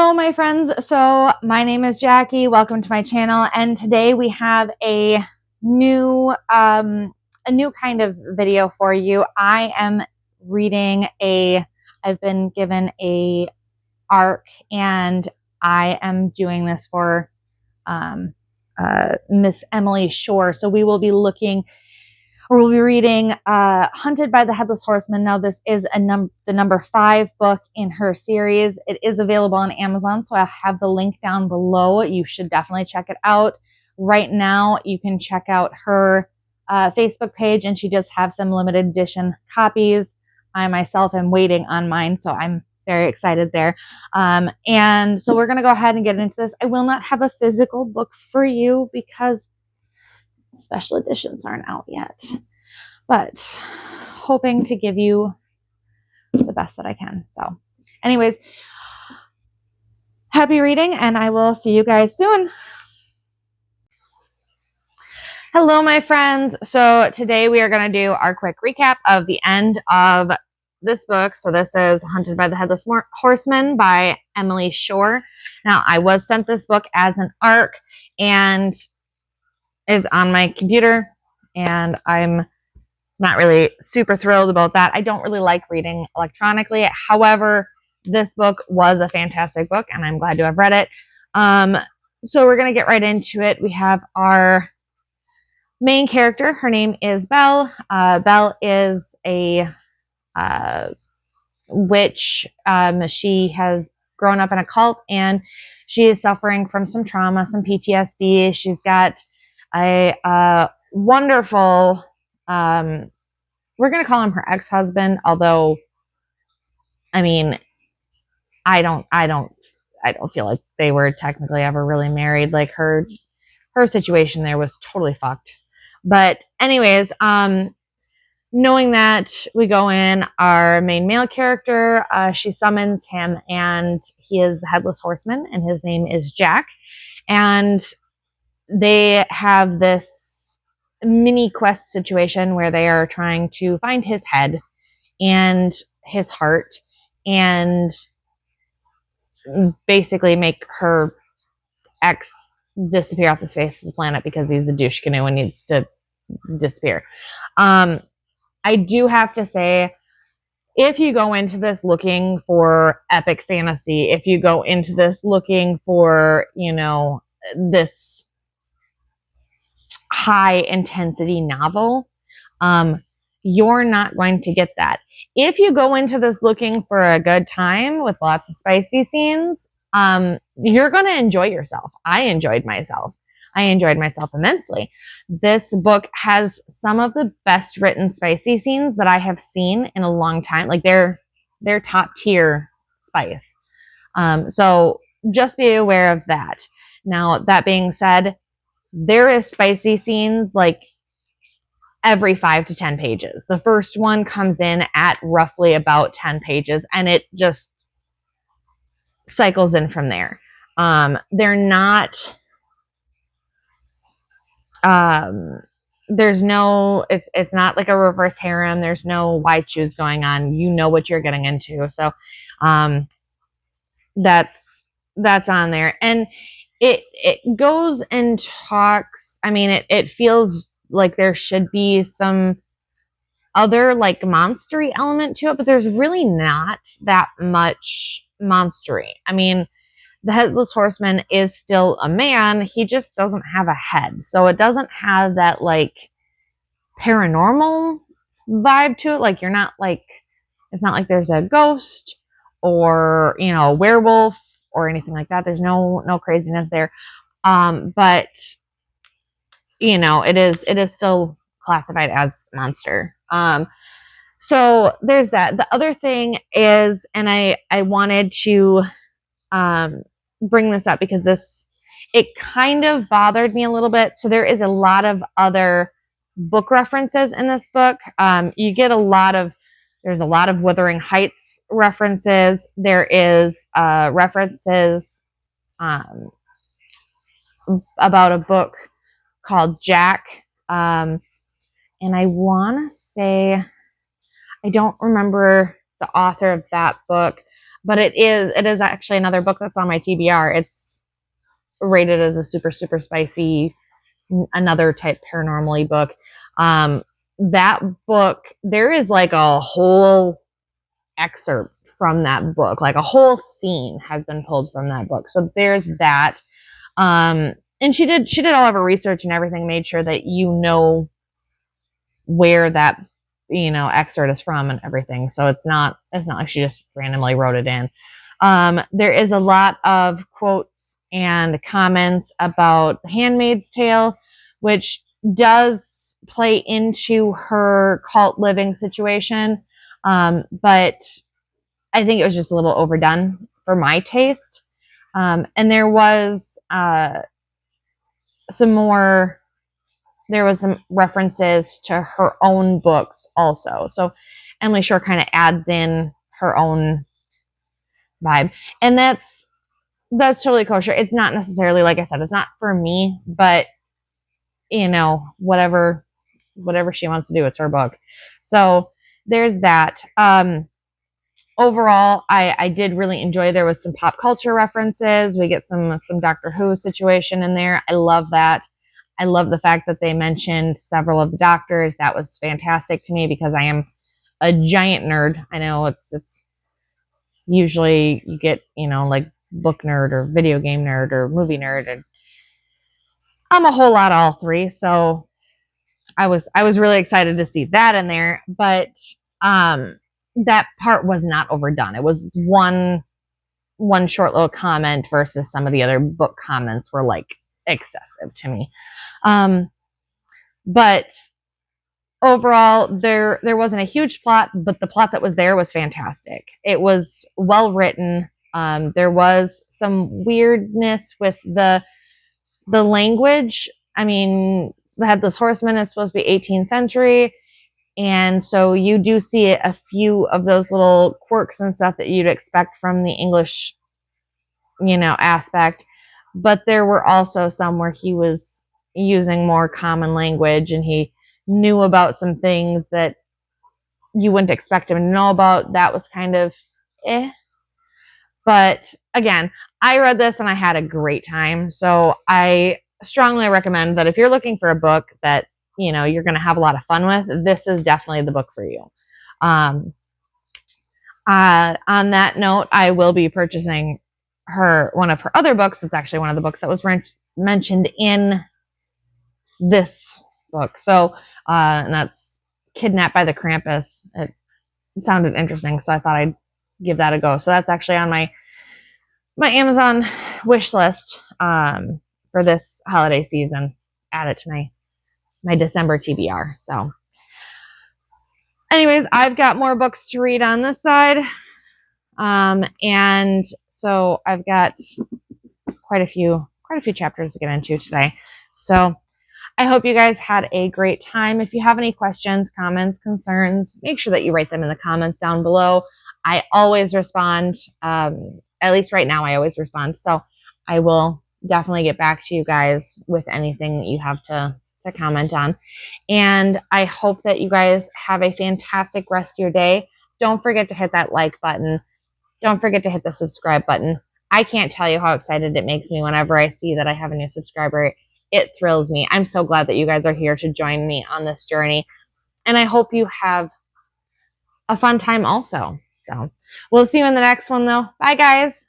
Hello, my friends. So my name is Jackie. Welcome to my channel. And today we have a new kind of video for you. I am reading I've been given a arc, and I am doing this for Miss Emily Shore. So we will be we'll be reading Hunted by the Headless Horseman. Now, this is the number 5 book in her series. It is available on Amazon, so I'll have the link down below. You should definitely check it out. Right now, you can check out her Facebook page, and she does have some limited edition copies. I myself am waiting on mine, so I'm very excited there. And so we're going to go ahead and get into this. I will not have a physical book for you because special editions aren't out yet, but hoping to give you the best that I can. So anyways, happy reading, and I will see you guys soon. Hello, my friends. So today we are going to do our quick recap of the end of this book. So this is Hunted by the Headless Horseman by Emily Shore. Now, I was sent this book as an arc and is on my computer, and I'm not really super thrilled about that. I don't really like reading electronically. However, this book was a fantastic book, and I'm glad to have read it. So we're going to get right into it. We have our main character. Her name is Belle. Belle is a witch. She has grown up in a cult, and she is suffering from some trauma, some PTSD. She's got a wonderful, we're going to call him her ex-husband, although, I mean, I don't feel like they were technically ever really married. Like her situation there was totally fucked. But anyways, knowing that, we go in, our main male character, she summons him, and he is the Headless Horseman, and his name is Jack. And they have this mini quest situation where they are trying to find his head and his heart and basically make her ex disappear off the face of the planet because he's a douche canoe and needs to disappear. I do have to say, if you go into this looking for epic fantasy, if you go into this looking for, this high intensity novel, you're not going to get that. If you go into this looking for a good time with lots of spicy scenes, you're going to enjoy yourself. I enjoyed myself immensely. This book has some of the best written spicy scenes that I have seen in a long time. Like they're top tier spice. So just be aware of that. Now, that being said, there is spicy scenes like every 5 to 10 pages. The first one comes in at roughly about 10 pages, and it just cycles in from there. They're not, there's no, it's not like a reverse harem. There's no white shoes going on. You know what you're getting into. So, that's on there. And it goes and talks. I mean, it feels like there should be some other like monstery element to it, but there's really not that much monstery. I mean, the Headless Horseman is still a man. He just doesn't have a head. So it doesn't have that like paranormal vibe to it. Like you're not like, it's not like there's a ghost or, a werewolf or anything like that. There's no craziness there. But it is still classified as monster. So there's that. The other thing is, and I wanted to bring this up because it kind of bothered me a little bit. So there is a lot of other book references in this book. You get there's a lot of Wuthering Heights references. There is references about a book called Jack. And I want to say, I don't remember the author of that book, but it is actually another book that's on my TBR. It's rated as a super, super spicy, another type paranormal-y book. That book, there is like a whole excerpt from that book, like a whole scene has been pulled from that book. So there's that. And she did all of her research and everything, made sure that you know where that excerpt is from and everything. So it's not like she just randomly wrote it in. There is a lot of quotes and comments about The Handmaid's Tale, which does play into her cult living situation. But I think it was just a little overdone for my taste. And there was some references to her own books also. So Emily Shore kind of adds in her own vibe. And that's totally kosher. It's not necessarily, like I said, it's not for me, but whatever she wants to do, it's her book. So there's that. Overall, I did really enjoy. There was some pop culture references. We get some Doctor Who situation in there. I love that. I love the fact that they mentioned several of the doctors. That was fantastic to me because I am a giant nerd. I know it's usually you get, like book nerd or video game nerd or movie nerd, and I'm a whole lot of all three. So I was really excited to see that in there, but that part was not overdone. It was one short little comment versus some of the other book comments were like excessive to me. But overall, there wasn't a huge plot, but the plot that was there was fantastic. It was well written. There was some weirdness with the language. I mean, the Headless Horseman is supposed to be 18th century. And so you do see a few of those little quirks and stuff that you'd expect from the English, aspect. But there were also some where he was using more common language and he knew about some things that you wouldn't expect him to know about. That was kind of But again, I read this and I had a great time. So I strongly recommend that if you're looking for a book that, you're going to have a lot of fun with, this is definitely the book for you. On that note, I will be purchasing one of her other books. It's actually one of the books that was mentioned in this book. So, and that's Kidnapped by the Krampus. It sounded interesting, so I thought I'd give that a go. So that's actually on my Amazon wish list for this holiday season. Add it to my December TBR. So anyways, I've got more books to read on this side. And so I've got quite a few chapters to get into today. So I hope you guys had a great time. If you have any questions, comments, concerns, make sure that you write them in the comments down below. I always respond. At least right now, I always respond. So I will definitely get back to you guys with anything that you have to comment on. And I hope that you guys have a fantastic rest of your day. Don't forget to hit that like button. Don't forget to hit the subscribe button. I can't tell you how excited it makes me whenever I see that I have a new subscriber. It thrills me. I'm so glad that you guys are here to join me on this journey. And I hope you have a fun time also. So we'll see you in the next one though. Bye guys.